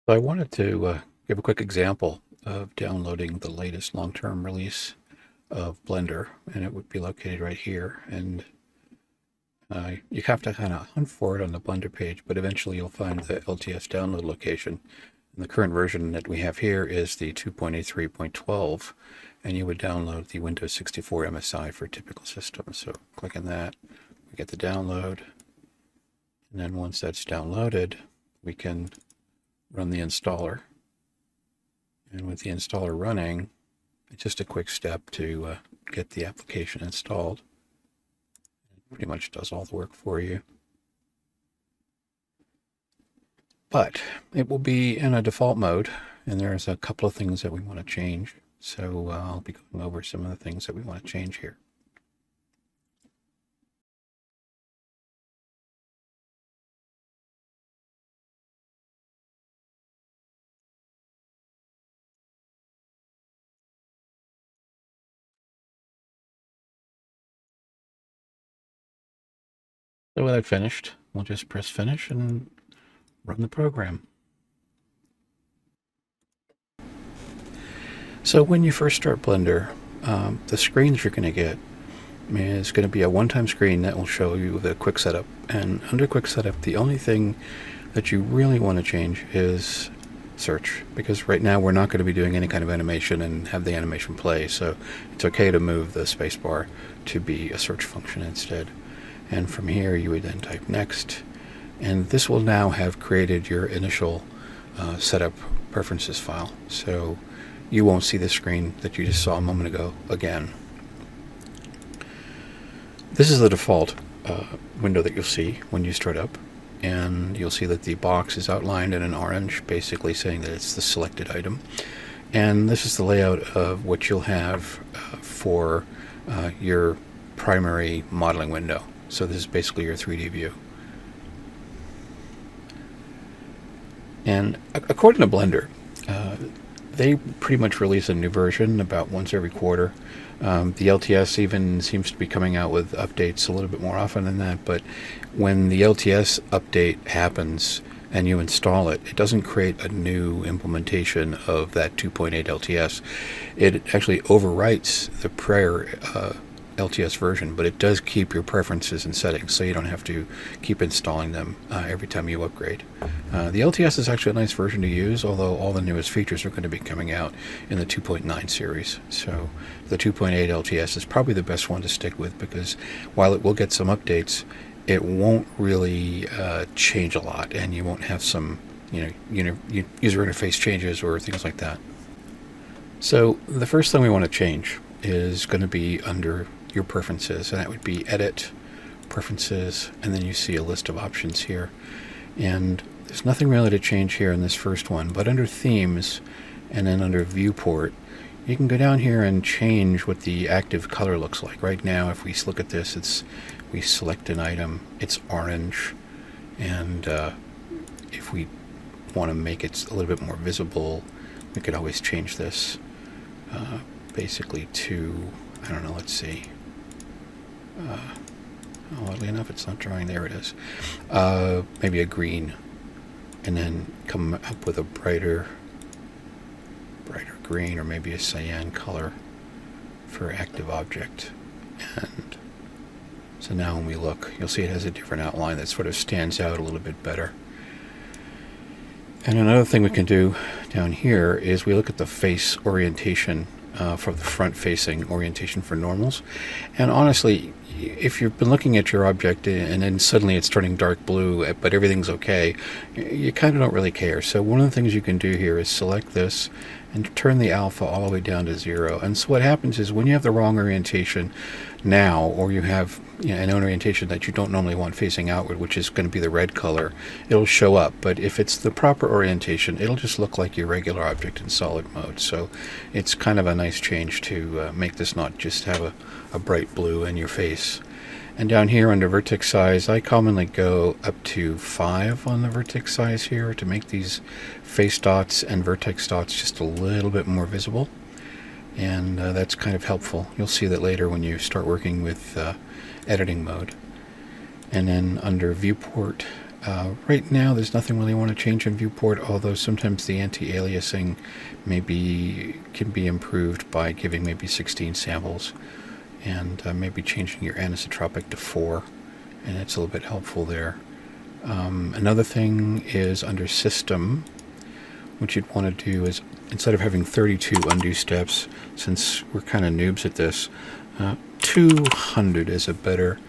So I wanted to give a quick example of downloading the latest long-term release of Blender, and it would be located right here. And you have to kind of hunt for it on the Blender page, but eventually you'll find the LTS download location. And the current version that we have here is the 2.83.12, and you would download the Windows 64 MSI for typical systems. So click on that, we get the download, and then once that's downloaded, we can run the installer. And with the installer running, it's just a quick step to get the application installed. It pretty much does all the work for you. But it will be in a default mode, and there's a couple of things that we want to change. So I'll be going over some of the things that we want to change here. So with that finished, we'll just press finish and run the program. So when you first start Blender, the screens you're going to get is going to be a one-time screen that will show you the quick setup. And under quick setup, the only thing that you really want to change is search, because right now we're not going to be doing any kind of animation and have the animation play, so it's okay to move the spacebar to be a search function instead. And from here you would then type next, and this will now have created your initial setup preferences file, so you won't see the screen that you just saw a moment ago again. This is the default window that you'll see when you start up, and you'll see that the box is outlined in an orange, basically saying that it's the selected item. And this is the layout of what you'll have for your primary modeling window. So this is basically your 3D view. And according to Blender, they pretty much release a new version about once every quarter. The LTS even seems to be coming out with updates a little bit more often than that, but when the LTS update happens and you install it, it doesn't create a new implementation of that 2.8 LTS. It actually overwrites the prior LTS version, but it does keep your preferences and settings, so you don't have to keep installing them every time you upgrade. The LTS is actually a nice version to use, although all the newest features are going to be coming out in the 2.9 series. So the 2.8 LTS is probably the best one to stick with, because while it will get some updates, it won't really change a lot, and you won't have some user interface changes or things like that. So the first thing we want to change is going to be under your preferences, and that would be edit, preferences, and then you see a list of options here. And there's nothing really to change here in this first one, but under themes and then under viewport, you can go down here and change what the active color looks like. Right now, if we look at this, we select an item, it's orange, and if we want to make it a little bit more visible, we could always change this basically to, I don't know, let's see. Oddly enough, it's not drawing. There it is. Maybe a green, and then come up with a brighter green, or maybe a cyan color for active object. And so now when we look, you'll see it has a different outline that sort of stands out a little bit better. And another thing we can do down here is we look at the face orientation for the front-facing orientation for normals. And honestly, if you've been looking at your object and then suddenly it's turning dark blue, but everything's okay, you kind of don't really care. So one of the things you can do here is select this and turn the alpha all the way down to 0. And so what happens is when you have the wrong orientation now, or you have an orientation that you don't normally want facing outward, which is going to be the red color, it'll show up. But if it's the proper orientation, it'll just look like your regular object in solid mode. So it's kind of a nice change to make this not just have a bright blue in your face. And down here under vertex size, I commonly go up to 5 on the vertex size here to make these face dots and vertex dots just a little bit more visible. And that's kind of helpful. You'll see that later when you start working with editing mode. And then under viewport Right now, there's nothing really I want to change in viewport, although sometimes the anti-aliasing can be improved by giving maybe 16 samples and maybe changing your anisotropic to 4, and it's a little bit helpful there. Another thing is under System, what you'd want to do is, instead of having 32 undo steps, since we're kind of noobs at this, 200 is a better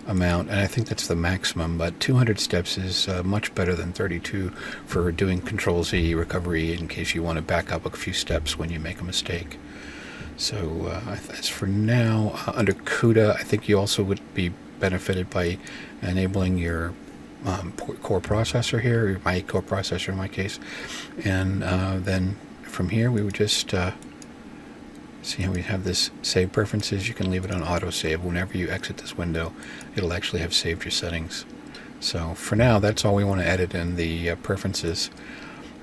amount, and I think that's the maximum, but 200 steps is much better than 32 for doing Control-Z recovery in case you want to back up a few steps when you make a mistake. So as for now, under CUDA, I think you also would be benefited by enabling your core processor here, or my core processor in my case, and then from here we would just see how we have this save preferences. You can leave it on autosave. Whenever you exit this window, it'll actually have saved your settings. So for now, that's all we want to edit in the preferences.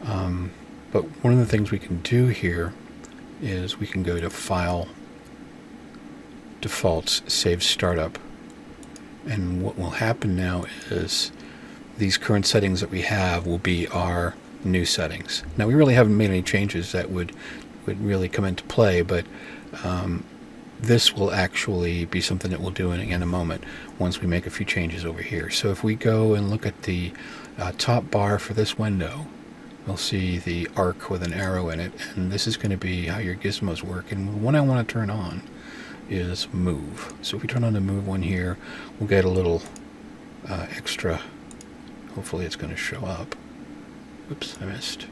But one of the things we can do here is we can go to File, Defaults, Save Startup. And what will happen now is these current settings that we have will be our new settings. Now, we really haven't made any changes that would really come into play, but this will actually be something that we'll do in a moment once we make a few changes over here. So if we go and look at the top bar for this window, we'll see the arc with an arrow in it, and this is going to be how your gizmos work. And what I want to turn on is Move. So if we turn on the Move one here, we'll get a little extra. Hopefully it's going to show up. Oops, I missed.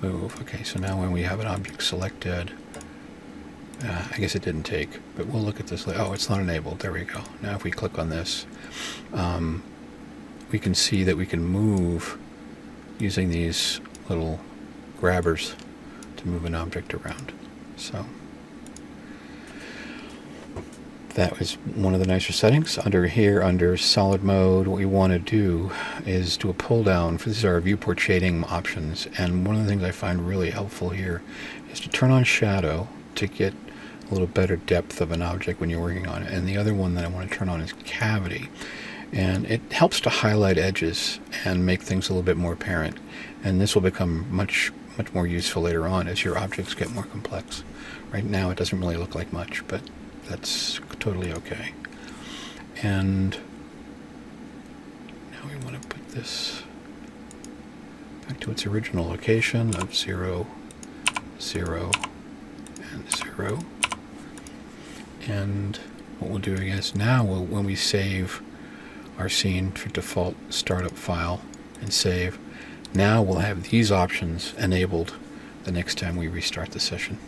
Move. Okay, so now when we have an object selected, I guess it didn't take, but we'll look at this. Oh, it's not enabled. There we go. Now if we click on this, we can see that we can move using these little grabbers to move an object around. So that was one of the nicer settings. Under here, under solid mode, what we want to do is do a pull down. These are our viewport shading options, and one of the things I find really helpful here is to turn on shadow to get a little better depth of an object when you're working on it. And the other one that I want to turn on is cavity, and it helps to highlight edges and make things a little bit more apparent. And this will become much more useful later on as your objects get more complex. Right now it doesn't really look like much, but that's totally okay. And now we want to put this back to its original location of 0, 0, and 0. And what we'll do is now when we save our scene for default startup file and save, now we'll have these options enabled the next time we restart the session.